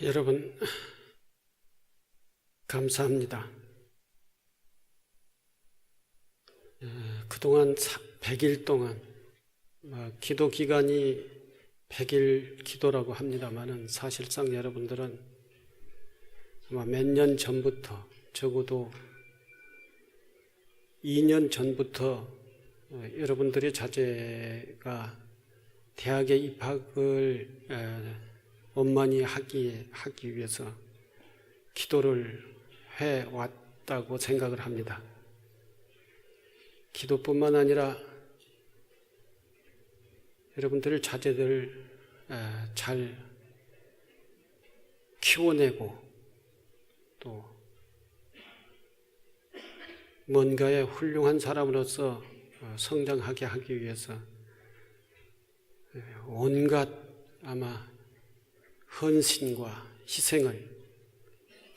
여러분, 감사합니다. 그동안 100일 동안 기도 기간이 100일 기도라고 합니다만은 사실상 여러분들은 아마 몇 년 전부터, 적어도 2년 전부터 여러분들의 자제가 대학에 입학을 원만히 하기 위해서 기도를 해왔다고 생각을 합니다. 기도뿐만 아니라 여러분들의 자제들 잘 키워내고 또 뭔가의 훌륭한 사람으로서 성장하게 하기 위해서 온갖 아마 헌신과 희생을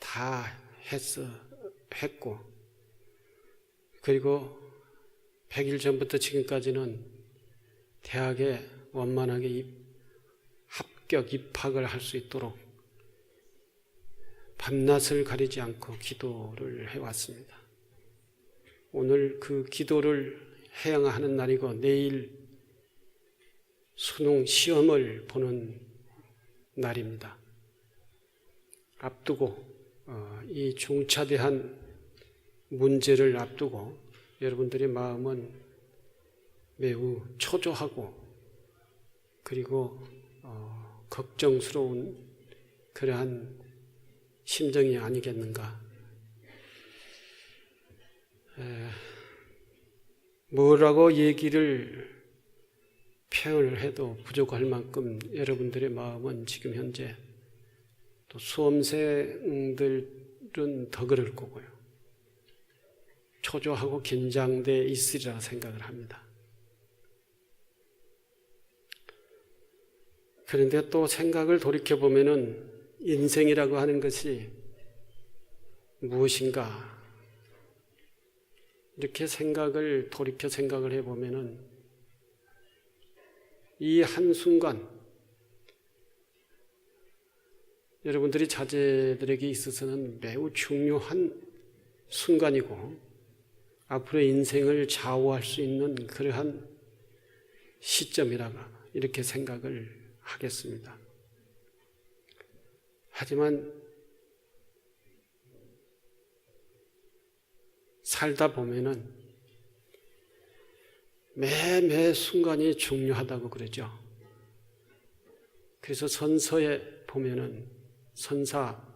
다 했고, 그리고 100일 전부터 지금까지는 대학에 원만하게 합격 입학을 할 수 있도록 밤낮을 가리지 않고 기도를 해왔습니다. 오늘 그 기도를 해야 하는 날이고 내일 수능 시험을 보는 날입니다. 앞두고 이 중차대한 문제를 앞두고 여러분들의 마음은 매우 초조하고 그리고 걱정스러운 그러한 심정이 아니겠는가. 뭐라고 얘기를 표현을 해도 부족할 만큼 여러분들의 마음은 지금 현재 또 수험생들은 더 그럴 거고요. 초조하고 긴장돼 있으리라 생각을 합니다. 그런데 또 생각을 돌이켜보면은 인생이라고 하는 것이 무엇인가 이렇게 돌이켜 생각을 해보면은 이 한순간 여러분들이 자제들에게 있어서는 매우 중요한 순간이고 앞으로의 인생을 좌우할 수 있는 그러한 시점이라고 이렇게 생각을 하겠습니다. 하지만 살다 보면은 매 순간이 중요하다고 그러죠. 그래서 선서에 보면은 선사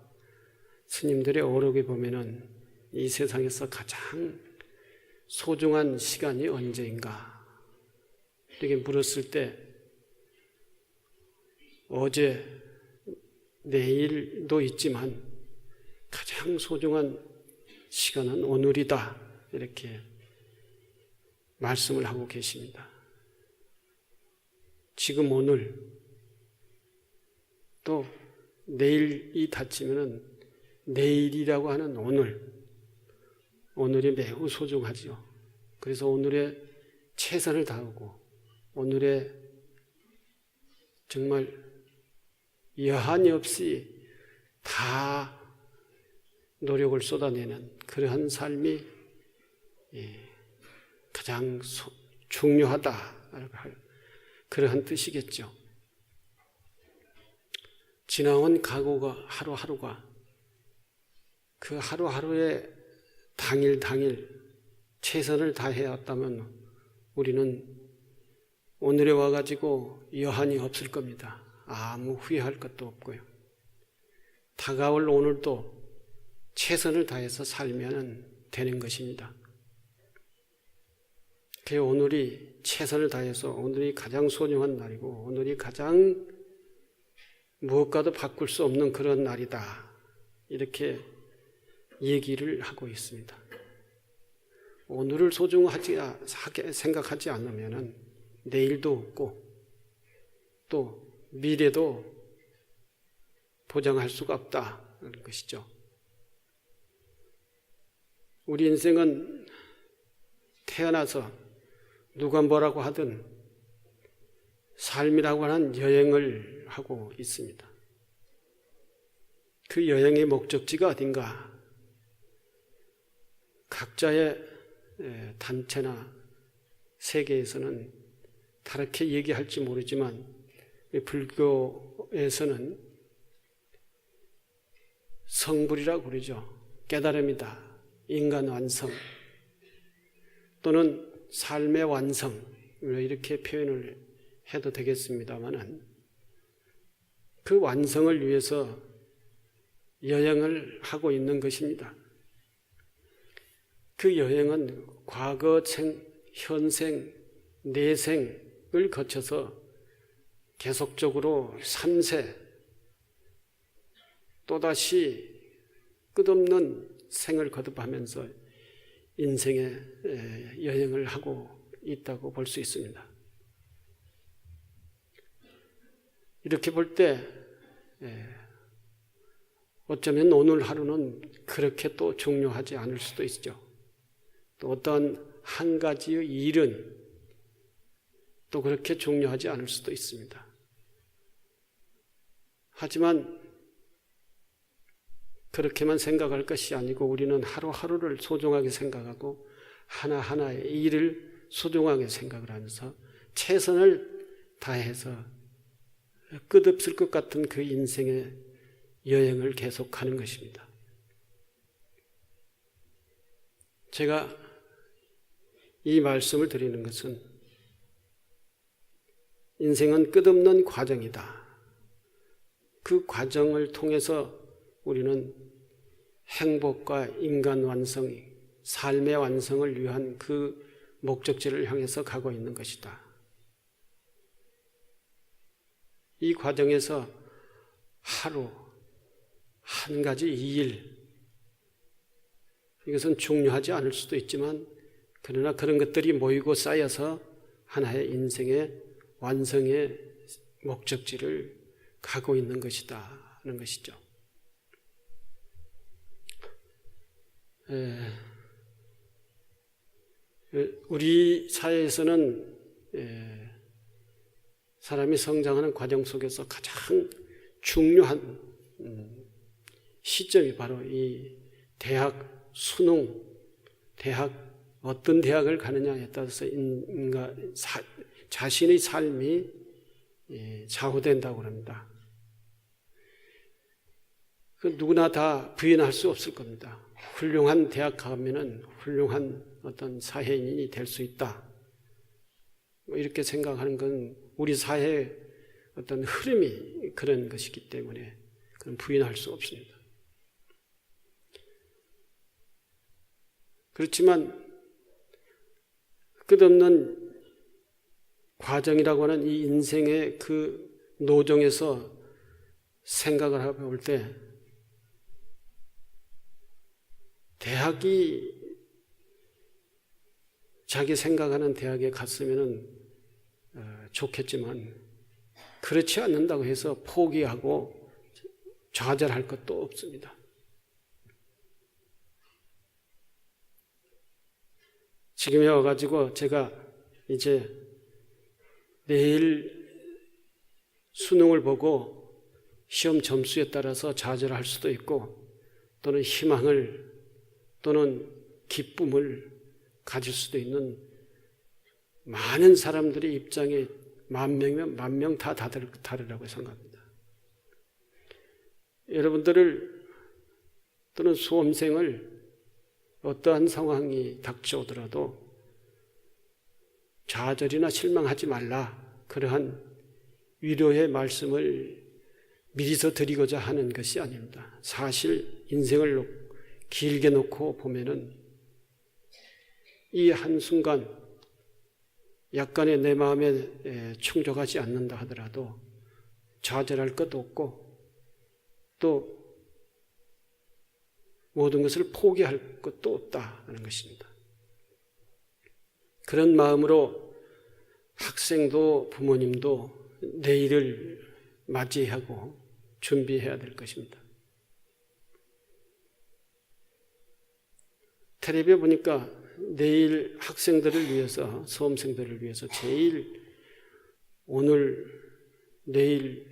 스님들의 어록에 보면은 이 세상에서 가장 소중한 시간이 언제인가 이렇게 물었을 때 어제 내일도 있지만 가장 소중한 시간은 오늘이다 이렇게 말씀을 하고 계십니다. 지금 오늘 또 내일이 닥치면은 내일이라고 하는 오늘이 매우 소중하죠. 그래서 오늘에 최선을 다하고 오늘에 정말 여한이 없이 다 노력을 쏟아내는 그러한 삶이 가장 중요하다 그러한 뜻이겠죠. 지나온 과거가 하루하루가 그 하루하루의 당일 최선을 다해왔다면 우리는 오늘에 와가지고 여한이 없을 겁니다. 아무 후회할 것도 없고요. 다가올 오늘도 최선을 다해서 살면 되는 것입니다. 그 오늘이 최선을 다해서 오늘이 가장 소중한 날이고 오늘이 가장 무엇과도 바꿀 수 없는 그런 날이다. 이렇게 얘기를 하고 있습니다. 오늘을 소중하게 생각하지 않으면 내일도 없고 또 미래도 보장할 수가 없다는 것이죠. 우리 인생은 태어나서 누가 뭐라고 하든 삶이라고 하는 여행을 하고 있습니다. 그 여행의 목적지가 어딘가? 각자의 단체나 세계에서는 다르게 얘기할지 모르지만 불교에서는 성불이라고 그러죠. 깨달음이다. 인간 완성 또는 삶의 완성 이렇게 표현을 해도 되겠습니다만은 그 완성을 위해서 여행을 하고 있는 것입니다. 그 여행은 과거생, 현생, 내생을 거쳐서 계속적으로 3세 또다시 끝없는 생을 거듭하면서 인생의 여행을 하고 있다고 볼 수 있습니다. 이렇게 볼 때 어쩌면 오늘 하루는 그렇게 또 중요하지 않을 수도 있죠. 또 어떤 한 가지의 일은 또 그렇게 중요하지 않을 수도 있습니다. 하지만 그렇게만 생각할 것이 아니고 우리는 하루하루를 소중하게 생각하고 하나하나의 일을 소중하게 생각을 하면서 최선을 다해서 끝없을 것 같은 그 인생의 여행을 계속하는 것입니다. 제가 이 말씀을 드리는 것은 인생은 끝없는 과정이다. 그 과정을 통해서 우리는 행복과 인간 완성, 삶의 완성을 위한 그 목적지를 향해서 가고 있는 것이다. 이 과정에서 하루, 한 가지 일, 이것은 중요하지 않을 수도 있지만 그러나 그런 것들이 모이고 쌓여서 하나의 인생의 완성의 목적지를 가고 있는 것이다 하는 것이죠. 우리 사회에서는 사람이 성장하는 과정 속에서 가장 중요한 시점이 바로 이 대학 수능, 어떤 대학을 가느냐에 따라서 자신의 삶이 좌우된다고 합니다. 누구나 다 부인할 수 없을 겁니다. 훌륭한 대학 가면은 훌륭한 어떤 사회인이 될 수 있다. 이렇게 생각하는 건 우리 사회의 어떤 흐름이 그런 것이기 때문에 그건 부인할 수 없습니다. 그렇지만 끝없는 과정이라고 하는 이 인생의 그 노정에서 생각을 해볼 때 대학이 자기 생각하는 대학에 갔으면 좋겠지만 그렇지 않는다고 해서 포기하고 좌절할 것도 없습니다. 지금에 와가지고 제가 이제 내일 수능을 보고 시험 점수에 따라서 좌절할 수도 있고 또는 희망을 또는 기쁨을 가질 수도 있는 많은 사람들의 입장이 만 명이면 만 명 다 다르라고 생각합니다. 여러분들을 또는 수험생을 어떠한 상황이 닥쳐오더라도 좌절이나 실망하지 말라, 그러한 위로의 말씀을 미리서 드리고자 하는 것이 아닙니다. 사실 인생을 길게 놓고 보면은 이 한순간 약간의 내 마음에 충족하지 않는다 하더라도 좌절할 것도 없고 또 모든 것을 포기할 것도 없다는 것입니다. 그런 마음으로 학생도 부모님도 내일을 맞이하고 준비해야 될 것입니다. 텔레비에 보니까 내일 학생들을 위해서, 수험생들을 위해서 제일 오늘, 내일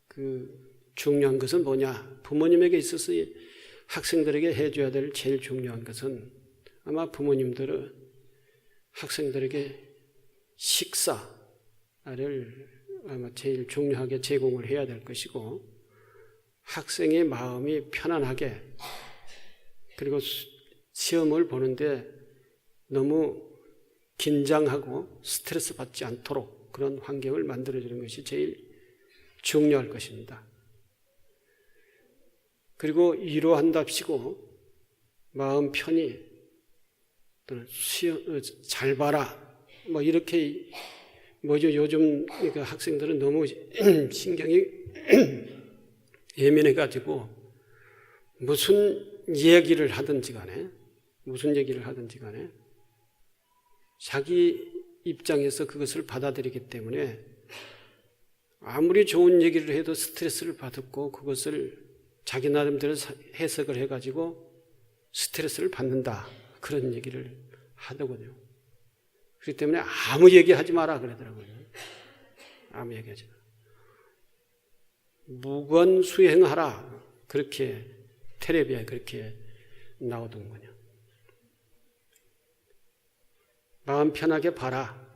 그 중요한 것은 뭐냐? 부모님에게 있어서 학생들에게 해줘야 될 제일 중요한 것은 아마 부모님들은 학생들에게 식사를 아마 제일 중요하게 제공을 해야 될 것이고, 학생의 마음이 편안하게, 그리고 시험을 보는데 너무 긴장하고 스트레스 받지 않도록 그런 환경을 만들어주는 것이 제일 중요할 것입니다. 그리고 위로한답시고 마음 편히, 또는 잘 봐라, 뭐 이렇게, 뭐죠, 요즘 학생들은 너무 신경이 예민해가지고 무슨 얘기를 하든지 간에 자기 입장에서 그것을 받아들이기 때문에 아무리 좋은 얘기를 해도 스트레스를 받고 그것을 자기 나름대로 해석을 해가지고 스트레스를 받는다, 그런 얘기를 하더군요. 그렇기 때문에 아무 얘기하지 마라 그러더라고요. 아무 얘기하지 마라. 무건수행하라, 그렇게 텔레비에 그렇게 나오더군요. 마음 편하게 봐라.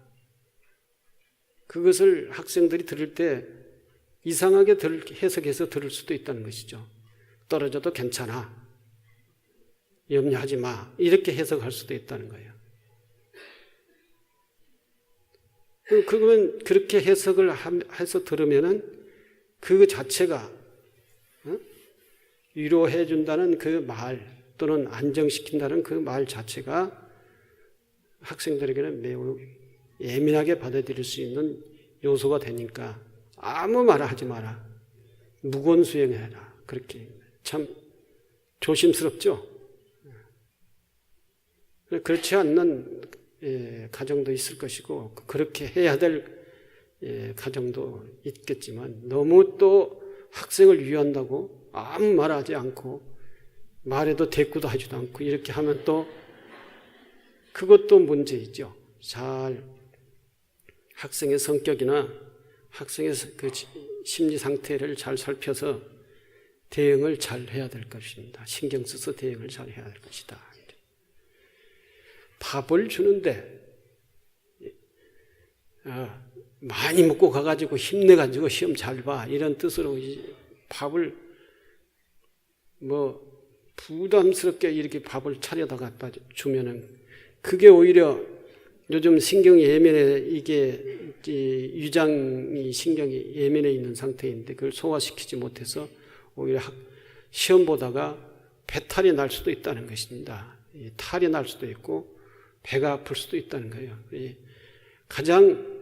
그것을 학생들이 들을 때 이상하게 해석해서 들을 수도 있다는 것이죠. 떨어져도 괜찮아, 염려하지 마, 이렇게 해석할 수도 있다는 거예요. 그러면 그렇게 해석을 해서 들으면은 그 자체가 위로해 준다는 그 말, 또는 안정시킨다는 그 말 자체가 학생들에게는 매우 예민하게 받아들일 수 있는 요소가 되니까 아무 말 하지 마라, 무건수행해라, 그렇게. 참 조심스럽죠. 그렇지 않는 가정도 있을 것이고, 그렇게 해야 될 가정도 있겠지만, 너무 또 학생을 위한다고 아무 말하지 않고 말해도 대꾸도 하지도 않고 이렇게 하면 또 그것도 문제이죠. 잘 학생의 성격이나 학생의 그 심리 상태를 잘 살펴서 대응을 잘 해야 될 것입니다. 신경 써서 대응을 잘 해야 될 것이다. 밥을 주는데 많이 먹고 가가지고 힘내가지고 시험 잘 봐, 이런 뜻으로 밥을 뭐 부담스럽게 이렇게 밥을 차려다 갖다 주면은 그게 오히려 요즘 신경이 예민해, 이게 위장이 신경이 예민해 있는 상태인데 그걸 소화시키지 못해서 오히려 시험 보다가 배탈이 날 수도 있다는 것입니다. 탈이 날 수도 있고 배가 아플 수도 있다는 거예요. 가장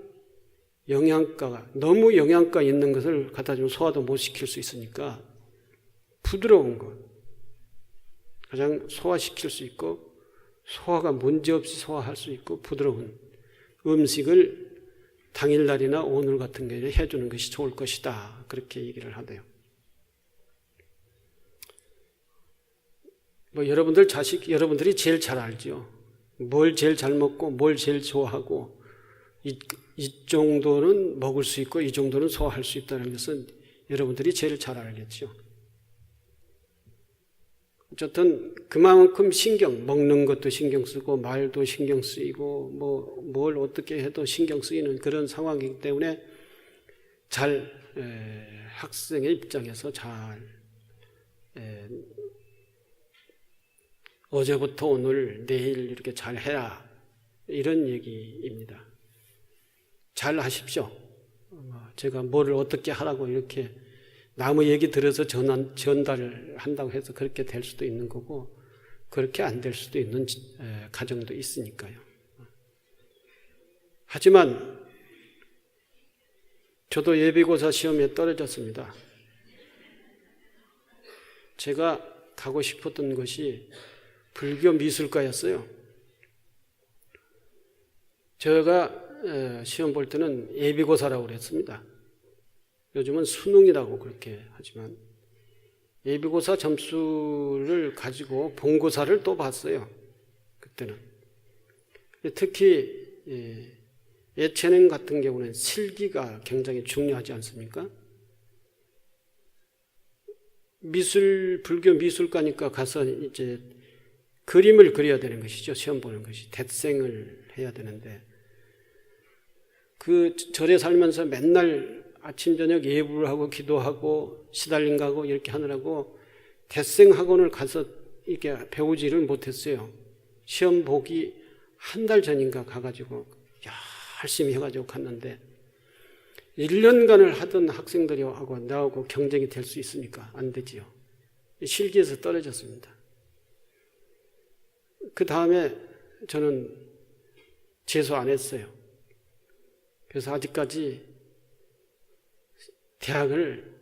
너무 영양가 있는 것을 갖다 주면 소화도 못 시킬 수 있으니까 부드러운 것, 가장 소화시킬 수 있고 소화가 문제없이 소화할 수 있고 부드러운 음식을 당일날이나 오늘 같은 경우에 해주는 것이 좋을 것이다, 그렇게 얘기를 하대요. 뭐 여러분들이 제일 잘 알죠. 뭘 제일 잘 먹고 뭘 제일 좋아하고 이 정도는 먹을 수 있고 이 정도는 소화할 수 있다는 것은 여러분들이 제일 잘 알겠죠. 어쨌든 그만큼 먹는 것도 신경 쓰고 말도 신경 쓰이고 뭘 어떻게 해도 신경 쓰이는 그런 상황이기 때문에 학생의 입장에서 어제부터 오늘 내일 이렇게 잘 해라, 이런 얘기입니다. 잘 하십시오. 제가 뭐를 어떻게 하라고 이렇게 남의 얘기 들어서 전달을 한다고 해서 그렇게 될 수도 있는 거고, 그렇게 안 될 수도 있는 가정도 있으니까요. 하지만 저도 예비고사 시험에 떨어졌습니다. 제가 가고 싶었던 것이 불교 미술과였어요. 제가 시험 볼 때는 예비고사라고 그랬습니다. 요즘은 수능이라고 그렇게 하지만 예비고사 점수를 가지고 본고사를 또 봤어요. 그때는. 특히 예체능 같은 경우는 실기가 굉장히 중요하지 않습니까? 불교 미술과니까 가서 이제 그림을 그려야 되는 것이죠. 시험 보는 것이. 대생을 해야 되는데, 그 절에 살면서 맨날 아침 저녁 예불을 하고 기도하고 시달린 가고 이렇게 하느라고 대생 학원을 가서 이렇게 배우지를 못했어요. 시험 보기 한 달 전인가 가가지고 열심히 해가지고 갔는데, 1년간을 하던 학생들이 하고 나하고 경쟁이 될 수 있습니까? 안 되지요. 실기에서 떨어졌습니다. 그 다음에 저는 재수 안 했어요. 그래서 아직까지 대학을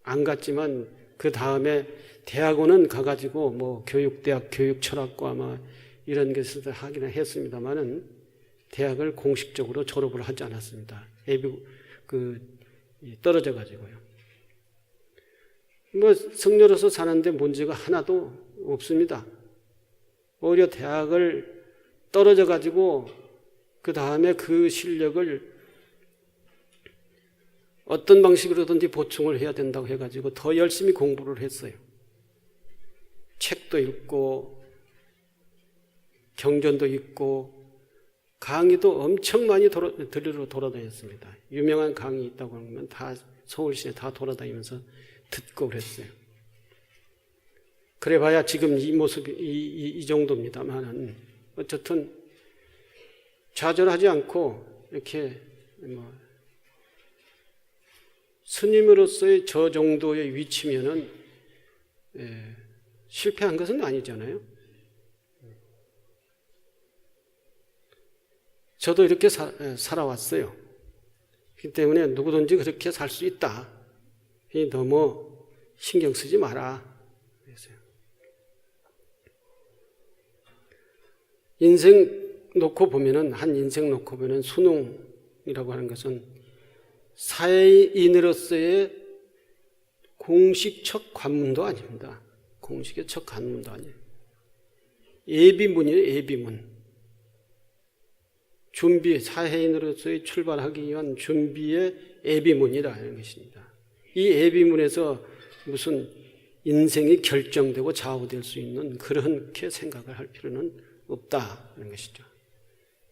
안 갔지만 그 다음에 대학원은 가가지고 뭐 교육대학 교육철학과 뭐 이런 것을 하기는 했습니다만은 대학을 공식적으로 졸업을 하지 않았습니다. 떨어져 가지고요. 뭐 성녀로서 사는데 문제가 하나도 없습니다. 오히려 대학을 떨어져 가지고 그 다음에 그 실력을 어떤 방식으로든지 보충을 해야 된다고 해가지고 더 열심히 공부를 했어요. 책도 읽고 경전도 읽고 강의도 엄청 많이 들으러 돌아다녔습니다. 유명한 강의 있다고 하면 다 서울시에 다 돌아다니면서 듣고 그랬어요. 그래봐야 지금 이 모습이 이 정도입니다만은 어쨌든 좌절하지 않고 이렇게 뭐 스님으로서의 저 정도의 위치면은 실패한 것은 아니잖아요. 저도 이렇게 살아왔어요. 그렇기 때문에 누구든지 그렇게 살 수 있다. 너무 신경 쓰지 마라. 그랬어요. 인생 놓고 보면은, 한 인생 놓고 보면은 수능이라고 하는 것은 사회인으로서의 공식 첫 관문도 아닙니다. 공식의 첫 관문도 아니에요. 예비문이에요, 예비문. 준비, 사회인으로서의 출발하기 위한 준비의 예비문이라는 것입니다. 이 예비문에서 무슨 인생이 결정되고 좌우될 수 있는 그렇게 생각을 할 필요는 없다는 것이죠.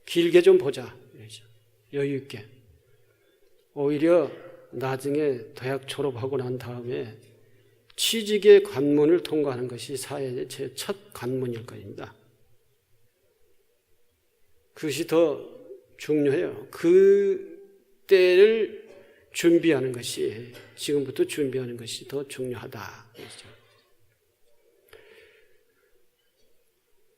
길게 좀 보자. 여유 있게. 오히려 나중에 대학 졸업하고 난 다음에 취직의 관문을 통과하는 것이 사회의 제 첫 관문일 것입니다. 그것이 더 중요해요. 그 때를 준비하는 것이, 지금부터 준비하는 것이 더 중요하다.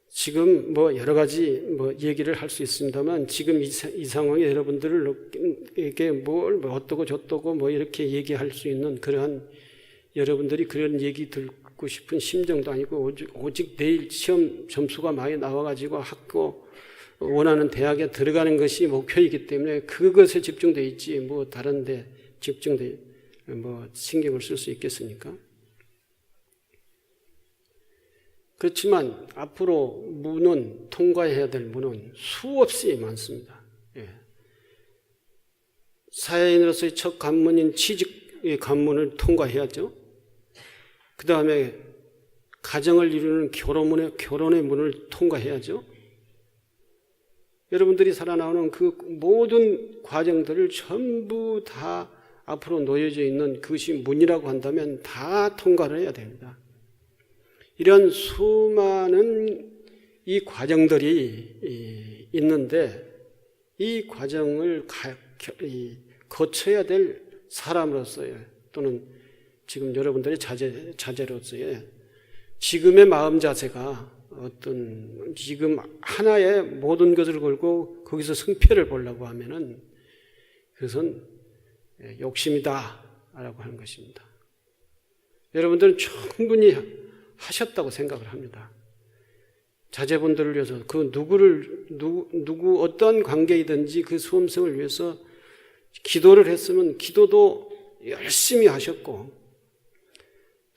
지금 뭐 여러 가지 뭐 얘기를 할 수 있습니다만, 지금 이 상황에 여러분들에게 뭘 어떠고 저떠고 뭐 이렇게 얘기할 수 있는 그러한, 여러분들이 그런 얘기 듣고 싶은 심정도 아니고, 오직 내일 시험 점수가 많이 나와가지고 학교 원하는 대학에 들어가는 것이 목표이기 때문에 그것에 집중되어 있지, 뭐 다른 데 집중돼 뭐 신경을 쓸 수 있겠습니까? 그렇지만 앞으로 문은, 통과해야 될 문은 수없이 많습니다. 사회인으로서의 첫 관문인 취직의 관문을 통과해야죠. 그 다음에 가정을 이루는 결혼의 문을 통과해야죠. 여러분들이 살아나오는 그 모든 과정들을 전부 다 앞으로 놓여져 있는 그것이 문이라고 한다면 다 통과를 해야 됩니다. 이런 수많은 이 과정들이 있는데, 이 과정을 거쳐야 될 사람으로서의, 또는 지금 여러분들의 자제로서의 지금의 마음 자세가 어떤, 지금 하나의 모든 것을 걸고 거기서 승패를 보려고 하면은 그것은 욕심이다라고 하는 것입니다. 여러분들은 충분히 하셨다고 생각을 합니다. 자제분들을 위해서, 그 누구 어떠한 관계이든지 그 수험생을 위해서 기도를 했으면 기도도 열심히 하셨고,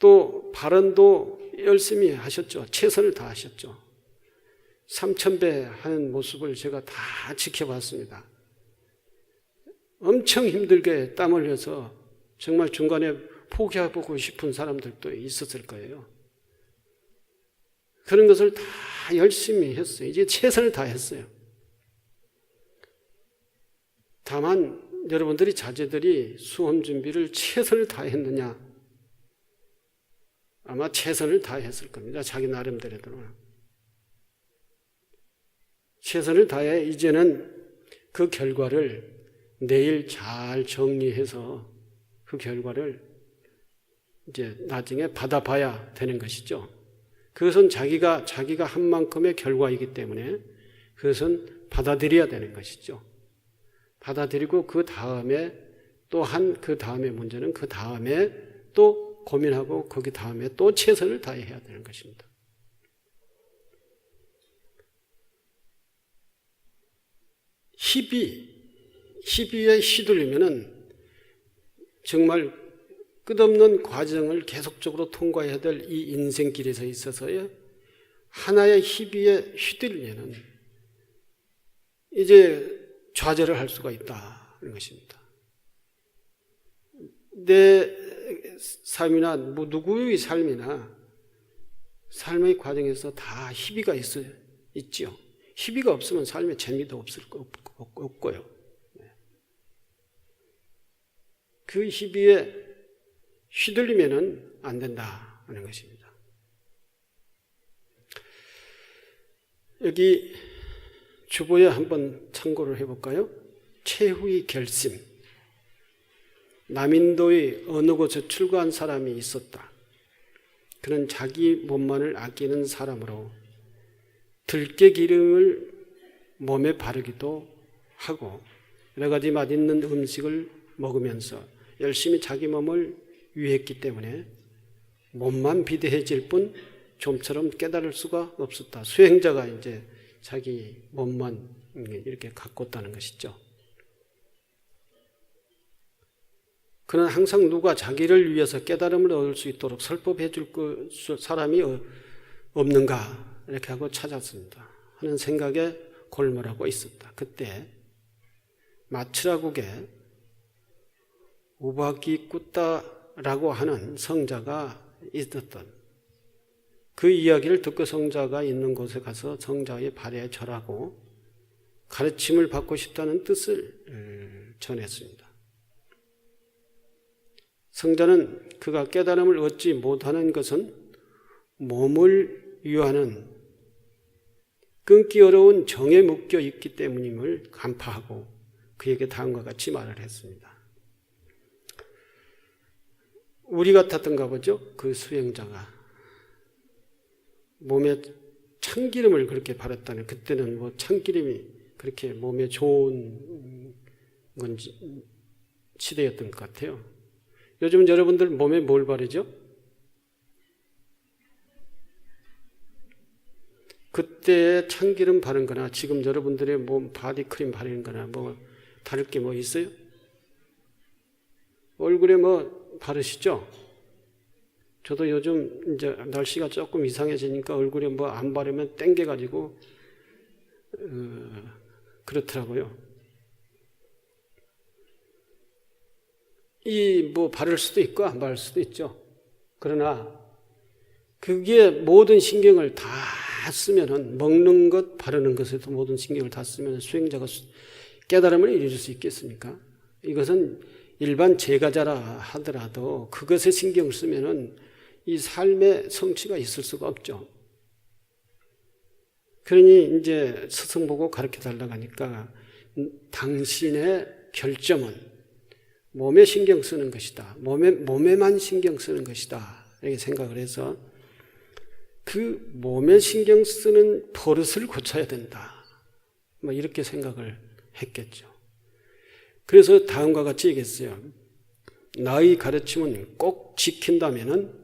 또 발언도 열심히 하셨죠. 최선을 다하셨죠. 3000배 하는 모습을 제가 다 지켜봤습니다. 엄청 힘들게 땀 흘려서 정말 중간에 포기해보고 싶은 사람들도 있었을 거예요. 그런 것을 다 열심히 했어요. 이제 최선을 다했어요. 다만 여러분들이 자제들이 수험 준비를 최선을 다했느냐? 아마 최선을 다했을 겁니다. 자기 나름대로도. 최선을 다해 이제는 그 결과를 내일 잘 정리해서 그 결과를 이제 나중에 받아봐야 되는 것이죠. 그것은 자기가 한 만큼의 결과이기 때문에 그것은 받아들여야 되는 것이죠. 받아들이고 그 다음에 그 다음의 문제는 그 다음에 또 고민하고 거기 다음에 또 최선을 다해야 되는 것입니다. 희비에 휘둘리면은 정말 끝없는 과정을 계속적으로 통과해야 될 이 인생길에서 있어서요, 하나의 희비에 휘둘리면은 이제 좌절을 할 수가 있다는 것입니다. 내 삶이나 누구의 삶이나 삶의 과정에서 다 희비가 있지요. 희비가 없으면 삶에 재미도 없고요. 그 희비에 휘둘리면은 안 된다는 것입니다. 여기 주보에 한번 참고를 해볼까요? 최후의 결심. 남인도의 어느 곳에 출가한 사람이 있었다. 그는 자기 몸만을 아끼는 사람으로 들깨 기름을 몸에 바르기도 하고 여러 가지 맛있는 음식을 먹으면서 열심히 자기 몸을 위했기 때문에 몸만 비대해질 뿐 좀처럼 깨달을 수가 없었다. 수행자가 이제 자기 몸만 이렇게 갖고 있다는 것이죠. 그는 항상 누가 자기를 위해서 깨달음을 얻을 수 있도록 설법해 줄 사람이 없는가 이렇게 하고 찾았습니다. 하는 생각에 골몰하고 있었다. 그때 마츠라국에 우바기꾸따라고 하는 성자가 있었던 그 이야기를 듣고 성자가 있는 곳에 가서 성자의 발에 절하고 가르침을 받고 싶다는 뜻을 전했습니다. 성자는 그가 깨달음을 얻지 못하는 것은 몸을 유하는 끊기 어려운 정에 묶여 있기 때문임을 간파하고 그에게 다음과 같이 말을 했습니다. 우리 같았던가 보죠? 그 수행자가 몸에 참기름을 그렇게 바랐다는, 그때는 뭐 참기름이 그렇게 몸에 좋은 건지 시대였던 것 같아요. 요즘 여러분들 몸에 뭘 바르죠? 그때 참기름 바른 거나 지금 여러분들의 몸 바디크림 바르는 거나 뭐 다를 게 뭐 있어요? 얼굴에 뭐 바르시죠? 저도 요즘 이제 날씨가 조금 이상해지니까 얼굴에 뭐 안 바르면 땡겨가지고 그렇더라고요. 이 뭐 바를 수도 있고 안 바를 수도 있죠. 그러나 그게 모든 신경을 다 쓰면은, 먹는 것, 바르는 것에도 모든 신경을 다 쓰면 수행자가 깨달음을 이룰 수 있겠습니까? 이것은 일반 제가자라 하더라도 그것에 신경을 쓰면은 이 삶의 성취가 있을 수가 없죠. 그러니 이제 스승 보고 가르쳐 달라고 하니까 당신의 결점은 몸에 신경 쓰는 것이다. 몸에만 신경 쓰는 것이다. 이렇게 생각을 해서 그 몸에 신경 쓰는 버릇을 고쳐야 된다. 뭐 이렇게 생각을 했겠죠. 그래서 다음과 같이 얘기했어요. 나의 가르침은 꼭 지킨다면은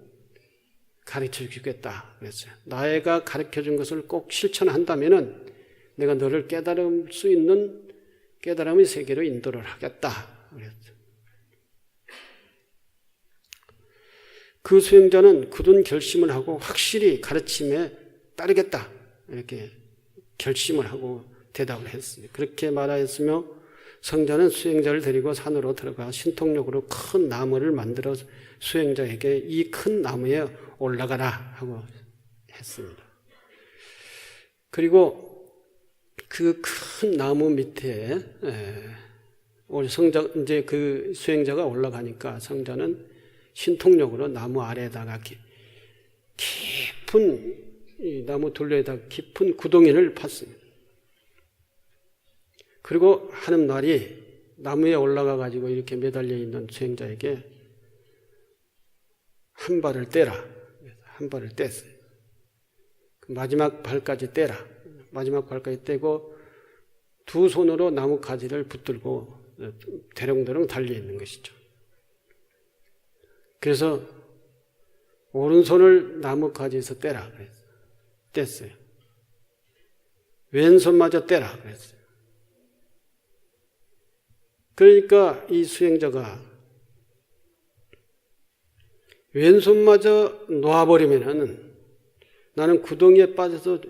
가르쳐 주겠다 그랬어요. 나가 가르쳐 준 것을 꼭 실천한다면은 내가 너를 깨달을 수 있는 깨달음의 세계로 인도를 하겠다 그랬어요. 그 수행자는 굳은 결심을 하고 확실히 가르침에 따르겠다 이렇게 결심을 하고 대답을 했어요. 그렇게 말하였으며 성자는 수행자를 데리고 산으로 들어가 신통력으로 큰 나무를 만들어 수행자에게 이 큰 나무에 올라가라 하고 했습니다. 그리고 그 큰 나무 밑에 성자 이제 그 수행자가 올라가니까 성자는 신통력으로 나무 아래에다가 깊은 이 나무 둘레에다가 깊은 구덩이를 팠습니다. 그리고 하는 날이 나무에 올라가 가지고 이렇게 매달려 있는 수행자에게 한 발을 떼라. 한 발을 뗐어요. 마지막 발까지 떼라. 마지막 발까지 떼고 두 손으로 나무 가지를 붙들고 대롱대롱 달려 있는 것이죠. 그래서 오른손을 나무 가지에서 떼라 그랬어요. 뗐어요. 왼손마저 떼라 그랬어요. 그러니까 이 수행자가 왼손마저 놓아버리면은 나는 구덩이에 빠져서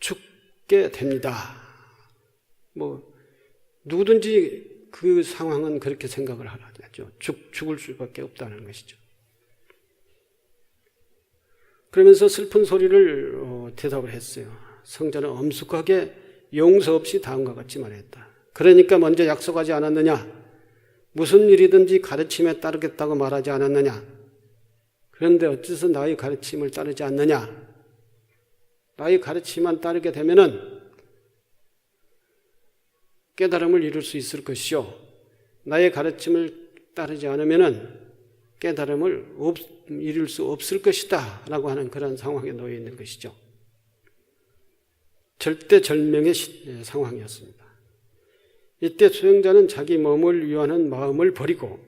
죽게 됩니다. 누구든지 그 상황은 그렇게 생각을 하죠. 죽을 수밖에 없다는 것이죠. 그러면서 슬픈 소리를 대답을 했어요. 성자는 엄숙하게 용서 없이 다음과 같이 말했다. 그러니까 먼저 약속하지 않았느냐? 무슨 일이든지 가르침에 따르겠다고 말하지 않았느냐? 그런데 어째서 나의 가르침을 따르지 않느냐? 나의 가르침만 따르게 되면은 깨달음을 이룰 수 있을 것이요. 나의 가르침을 따르지 않으면은 깨달음을 이룰 수 없을 것이다 라고 하는 그런 상황에 놓여 있는 것이죠. 절대절명의 상황이었습니다. 이때 수행자는 자기 몸을 위하는 마음을 버리고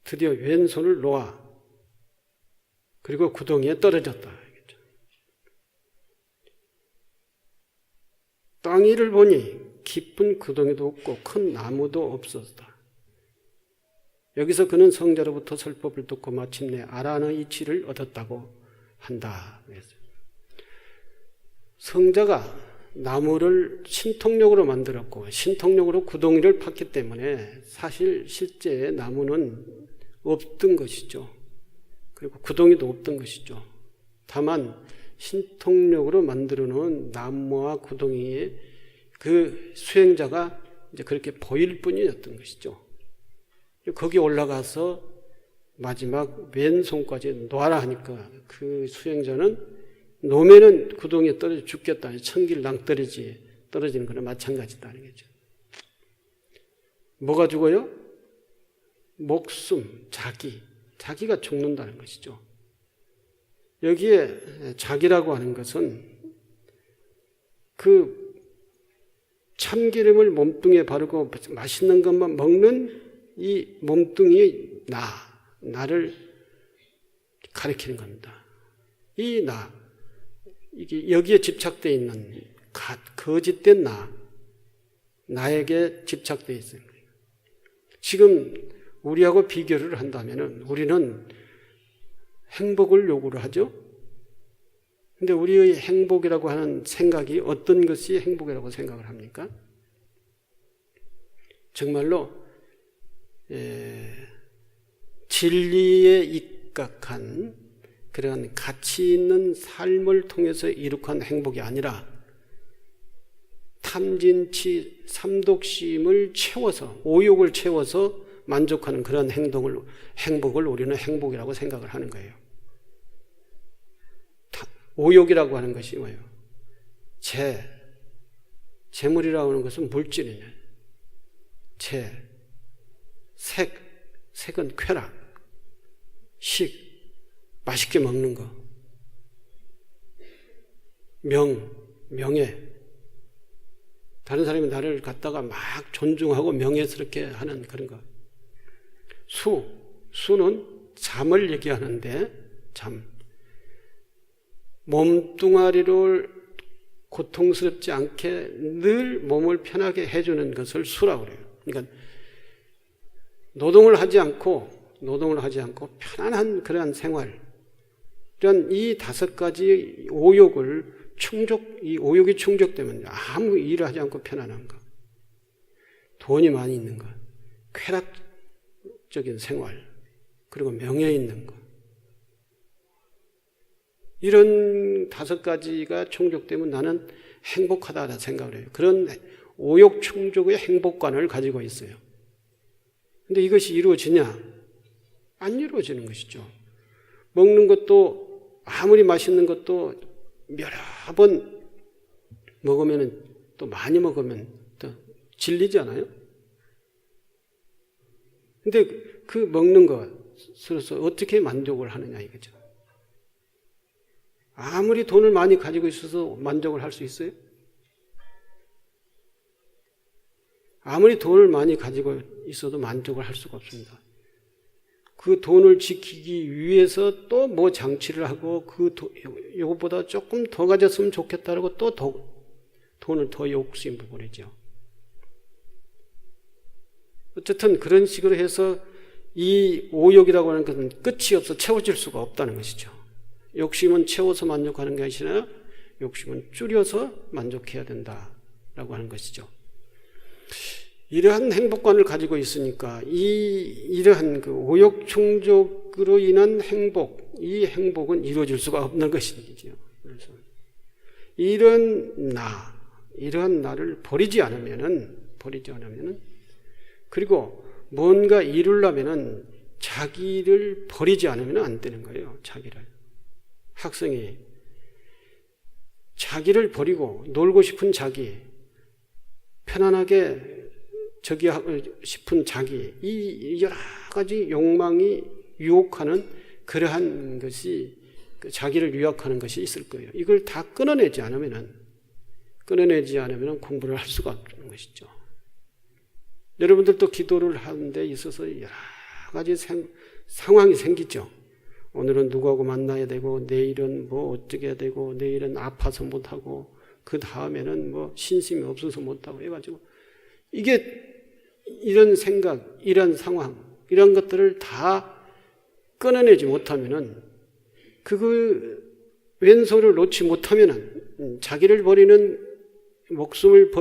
드디어 왼손을 놓아 그리고 구덩이에 떨어졌다. 땅 위를 보니 깊은 구덩이도 없고 큰 나무도 없었다. 여기서 그는 성자로부터 설법을 듣고 마침내 아라한의 이치를 얻었다고 한다. 성자가 나무를 신통력으로 만들었고 신통력으로 구덩이를 팠기 때문에 사실 실제 나무는 없던 것이죠. 그리고 구덩이도 없던 것이죠. 다만 신통력으로 만들어 놓은 나무와 구덩이에 그 수행자가 이제 그렇게 보일 뿐이었던 것이죠. 거기 올라가서 마지막 왼손까지 놓아라 하니까 그 수행자는 놓으면은 구덩이에 떨어져 죽겠다. 천길 낭떠러지 떨어지는 거나 마찬가지다는 거죠. 뭐가 죽어요? 목숨, 자기가 죽는다는 것이죠. 여기에 자기라고 하는 것은 그 참기름을 몸뚱이에 바르고 맛있는 것만 먹는 이 몸뚱이의 나를 가리키는 겁니다. 이 이게 여기에 집착되어 있는 거짓된 나에게 집착되어 있어요. 지금 우리하고 비교를 한다면 우리는 행복을 요구를 하죠. 근데 우리의 행복이라고 하는 생각이 어떤 것이 행복이라고 생각을 합니까? 정말로 진리에 입각한 그런 가치 있는 삶을 통해서 이룩한 행복이 아니라 탐진치 삼독심을 채워서 오욕을 채워서 만족하는 그런 행복을 우리는 행복이라고 생각을 하는 거예요. 오욕이라고 하는 것이 뭐예요? 재물이라고 하는 것은 물질이냐. 색은 쾌락, 맛있게 먹는 거, 명예. 다른 사람이 나를 갖다가 막 존중하고 명예스럽게 하는 그런 거. 수는 잠을 얘기하는데 몸뚱아리를 고통스럽지 않게 늘 몸을 편하게 해주는 것을 수라고 그래요. 그러니까 노동을 하지 않고 편안한 그러한 생활. 이런 이 5가지 이 오욕이 충족되면 아무 일을 하지 않고 편안한 거. 돈이 많이 있는 것, 쾌락적인 생활, 그리고 명예 있는 것. 이런 5가지가 충족되면 나는 행복하다 생각을 해요. 그런 오욕 충족의 행복관을 가지고 있어요. 근데 이것이 이루어지냐? 안 이루어지는 것이죠. 먹는 것도 아무리 맛있는 것도 여러 번 먹으면 또 많이 먹으면 또 질리지 않아요? 근데 그 먹는 것으로서 어떻게 만족을 하느냐 이거죠. 아무리 돈을 많이 가지고 있어서 만족을 할 수 있어요? 아무리 돈을 많이 가지고 있어도 만족을 할 수가 없습니다. 그 돈을 지키기 위해서 또 뭐 장치를 하고 이것보다 조금 더 가졌으면 좋겠다고 또 돈을 더 욕심을 부리죠. 어쨌든 그런 식으로 해서 이 오욕이라고 하는 것은 끝이 없어 채워질 수가 없다는 것이죠. 욕심은 채워서 만족하는 게 아니라 욕심은 줄여서 만족해야 된다라고 하는 것이죠. 이러한 행복관을 가지고 있으니까 이러한 그 오욕 충족으로 인한 행복, 이 행복은 이루어질 수가 없는 것이죠. 그래서 이러한 나를 버리지 않으면은 그리고 뭔가 이루려면은 자기를 버리지 않으면 안 되는 거예요. 학생이 자기를 버리고 놀고 싶은 자기, 편안하게 저기 하고 싶은 자기, 이 여러 가지 욕망이 유혹하는 그러한 것이 자기를 유혹하는 것이 있을 거예요. 이걸 다 끊어내지 않으면 공부를 할 수가 없는 것이죠. 여러분들도 기도를 하는 데 있어서 여러 가지 상황이 생기죠. 오늘은 누구하고 만나야 되고, 내일은 뭐 어떻게 해야 되고, 내일은 아파서 못하고, 그 다음에는 뭐 신심이 없어서 못하고 해가지고, 이런 생각, 이런 상황, 이런 것들을 다 끊어내지 못하면은, 왼손을 놓지 못하면은, 자기를 버리는, 목숨을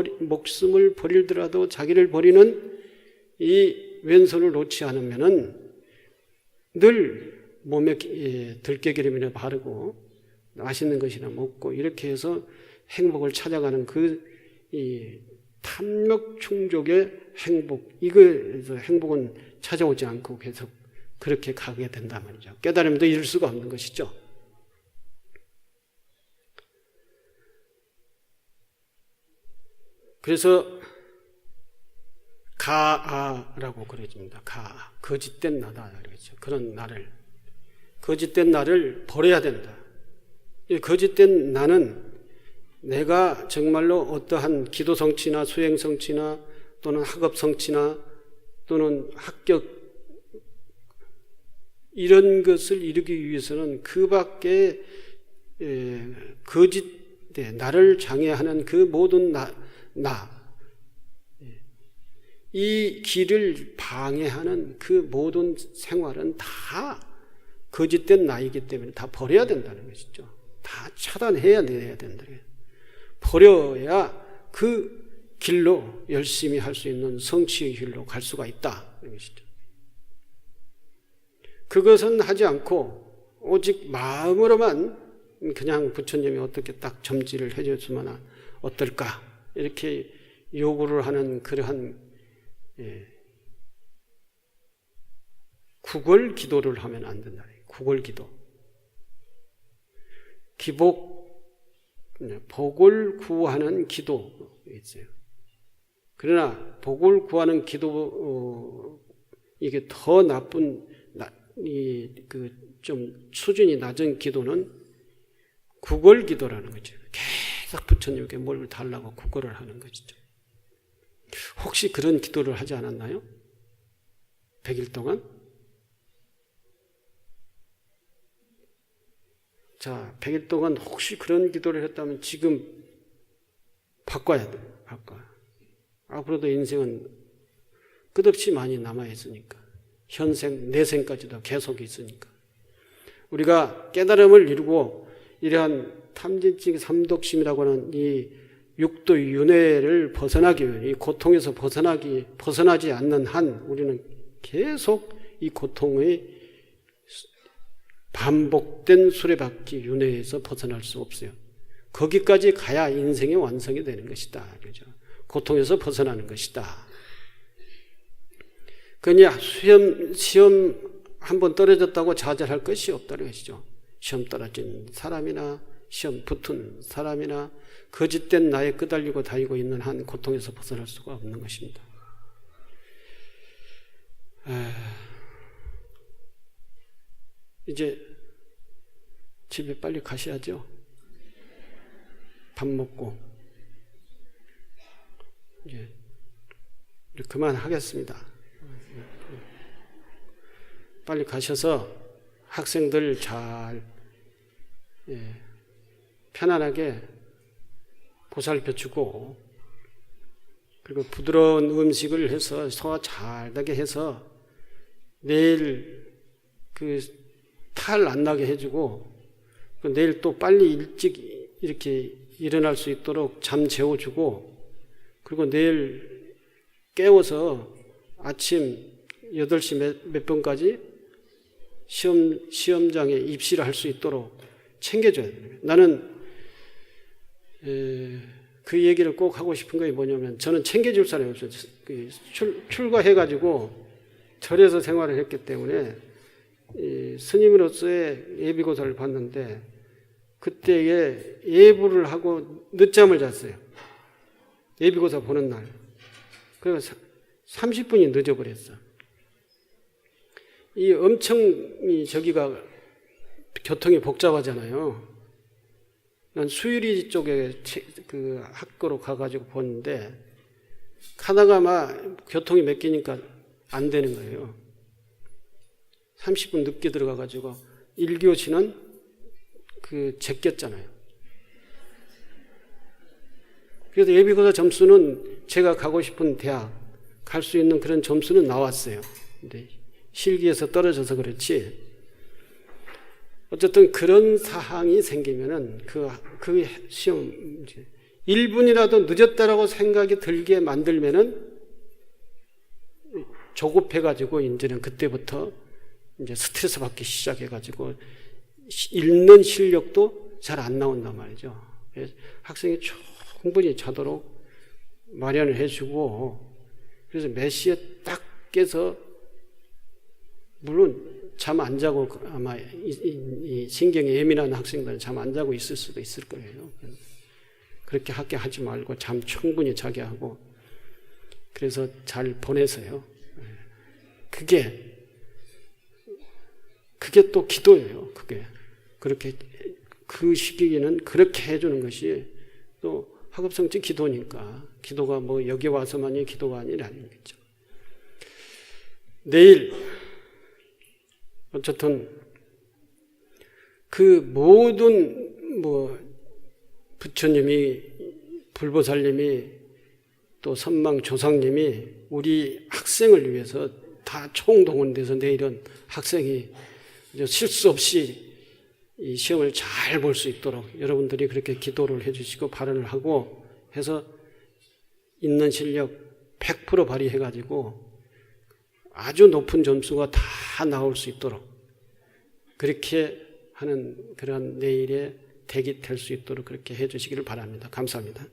버리더라도 자기를 버리는 이 왼손을 놓지 않으면은, 늘 몸에 들깨기름이나 바르고 맛있는 것이나 먹고 이렇게 해서 행복을 찾아가는 이 탐욕 충족의 행복, 이거에서 행복은 찾아오지 않고 계속 그렇게 가게 된단 말이죠. 깨달음도 이룰 수가 없는 것이죠. 그래서 가아라고 그려집니다. 가아, 거짓된 나다 그러죠. 그런 거짓된 나를 버려야 된다. 이 거짓된 나는 내가 정말로 어떠한 기도 성취나 수행 성취나 또는 학업 성취나 또는 합격 이런 것을 이루기 위해서는 그 밖에 나를 장애하는 그 모든 이 길을 방해하는 그 모든 생활은 다 거짓된 나이기 때문에 다 버려야 된다는 것이죠. 다 차단해야 된다. 버려야 그 길로 열심히 할 수 있는 성취의 길로 갈 수가 있다. 그런 것이죠. 그것은 하지 않고 오직 마음으로만 그냥 부처님이 어떻게 딱 점지를 해줬으면 어떨까 이렇게 요구를 하는 그러한 구걸 기도를 하면 안 된다. 구걸 기도. 복을 구하는 기도 있어요. 그러나 복을 구하는 기도 이게 더 나쁜 좀 수준이 낮은 기도는 구걸 기도라는 거죠. 계속 부처님께 뭘 달라고 구걸을 하는 것이죠. 혹시 그런 기도를 하지 않았나요? 100일 동안? 자, 100일 동안 혹시 그런 기도를 했다면 지금 바꿔야 돼요. 앞으로도 인생은 끝없이 많이 남아있으니까. 현생, 내생까지도 계속 있으니까. 우리가 깨달음을 이루고 이러한 탐진증 삼독심이라고 하는 이 육도 윤회를 벗어나기 위해 이 고통에서 벗어나지 않는 한 우리는 계속 이 고통의 반복된 수레바퀴 윤회에서 벗어날 수 없어요. 거기까지 가야 인생의 완성이 되는 것이다. 그죠? 고통에서 벗어나는 것이다. 그러니 시험 한번 떨어졌다고 좌절할 것이 없다는 것이죠. 시험 떨어진 사람이나 시험 붙은 사람이나 거짓된 나에 끄달리고 다니고 있는 한 고통에서 벗어날 수가 없는 것입니다. 이제 집에 빨리 가셔야죠. 밥 먹고 이제 그만하겠습니다. 빨리 가셔서 학생들 잘 편안하게 보살펴주고 그리고 부드러운 음식을 해서 소화 잘 나게 해서 내일 탈 안 나게 해주고 내일 또 빨리 일찍 이렇게 일어날 수 있도록 잠 재워주고 그리고 내일 깨워서 아침 8시 몇 분까지 시험장에 입시를 할 수 있도록 챙겨줘야 돼요. 나는 그 얘기를 꼭 하고 싶은 게 뭐냐면 저는 챙겨줄 사람이 없어요. 출가해가지고 절에서 생활을 했기 때문에 스님으로서의 예비고사를 봤는데 그때에 예부를 하고 늦잠을 잤어요. 예비고사 보는 날. 그래서 30분이 늦어버렸어. 저기가 교통이 복잡하잖아요. 난 수유리 쪽에 그 학교로 가가지고 보는데 가다가 막 교통이 막히니까 안 되는 거예요. 30분 늦게 들어가가지고 1교시는 제꼈잖아요. 그래서 예비고사 점수는 제가 가고 싶은 대학 갈 수 있는 그런 점수는 나왔어요. 근데 실기에서 떨어져서 그렇지. 어쨌든 그런 사항이 생기면은 그 시험 1분이라도 늦었다라고 생각이 들게 만들면은 조급해가지고 이제는 그때부터 이제 스트레스 받기 시작해가지고 읽는 실력도 잘 안 나온단 말이죠. 학생이 충분히 자도록 마련을 해주고 그래서 몇 시에 딱 깨서 물론 잠 안 자고 아마 이 신경이 예민한 학생들은 잠 안 자고 있을 수도 있을 거예요. 그렇게 학교 하지 말고 잠 충분히 자게 하고 그래서 잘 보내서요. 그게 또 기도예요. 그렇게 그 시기에는 그렇게 해주는 것이 또 학업성취 기도니까 기도가 뭐 여기 와서만이 기도가 아니라는 거죠. 내일 어쨌든 그 모든 부처님이 불보살님이 또 선망 조상님이 우리 학생을 위해서 다 총동원돼서 내일은 학생이 실수 없이 이 시험을 잘 볼 수 있도록 여러분들이 그렇게 기도를 해주시고 발언을 하고 해서 있는 실력 100% 발휘해가지고 아주 높은 점수가 다 나올 수 있도록 그렇게 하는 그런 내일의 댁이 될 수 있도록 그렇게 해주시기를 바랍니다. 감사합니다.